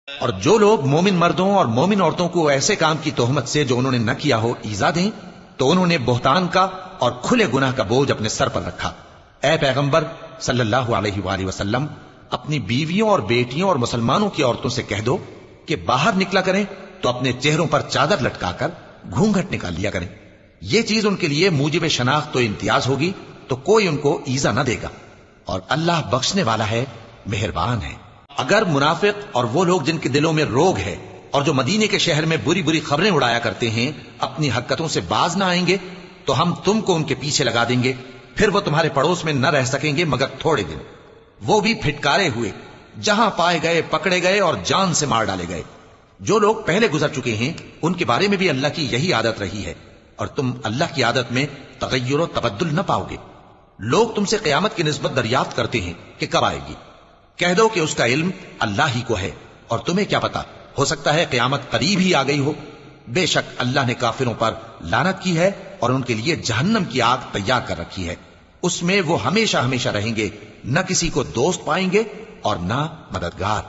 اور جو لوگ مومن مردوں اور مومن عورتوں کو ایسے کام کی تہمت سے جو انہوں نے نہ کیا ہو ایذا دیں تو انہوں نے بہتان کا اور کھلے گناہ کا بوجھ اپنے سر پر رکھا۔ اے پیغمبر صلی اللہ علیہ وآلہ وسلم، اپنی بیویوں اور بیٹیوں اور مسلمانوں کی عورتوں سے کہہ دو کہ باہر نکلا کریں تو اپنے چہروں پر چادر لٹکا کر گھونگھٹ نکال لیا کریں۔ یہ چیز ان کے لیے موجب شناخت و امتیاز ہوگی تو کوئی ان کو ایذا نہ دے گا، اور اللہ بخشنے والا ہے، مہربان ہے۔ اگر منافق اور وہ لوگ جن کے دلوں میں روگ ہے اور جو مدینے کے شہر میں بری بری خبریں اڑایا کرتے ہیں اپنی حرکتوں سے باز نہ آئیں گے تو ہم تم کو ان کے پیچھے لگا دیں گے، پھر وہ تمہارے پڑوس میں نہ رہ سکیں گے مگر تھوڑے دن، وہ بھی پھٹکارے ہوئے، جہاں پائے گئے پکڑے گئے اور جان سے مار ڈالے گئے۔ جو لوگ پہلے گزر چکے ہیں ان کے بارے میں بھی اللہ کی یہی عادت رہی ہے، اور تم اللہ کی عادت میں تغیر و تبدل نہ پاؤ گے۔ لوگ تم سے قیامت کی نسبت دریافت کرتے ہیں کہ کب آئے گی، کہہ دو کہ اس کا علم اللہ ہی کو ہے، اور تمہیں کیا پتا، ہو سکتا ہے قیامت قریب ہی آ گئی ہو۔ بے شک اللہ نے کافروں پر لعنت کی ہے اور ان کے لیے جہنم کی آگ تیار کر رکھی ہے، اس میں وہ ہمیشہ ہمیشہ رہیں گے، نہ کسی کو دوست پائیں گے اور نہ مددگار۔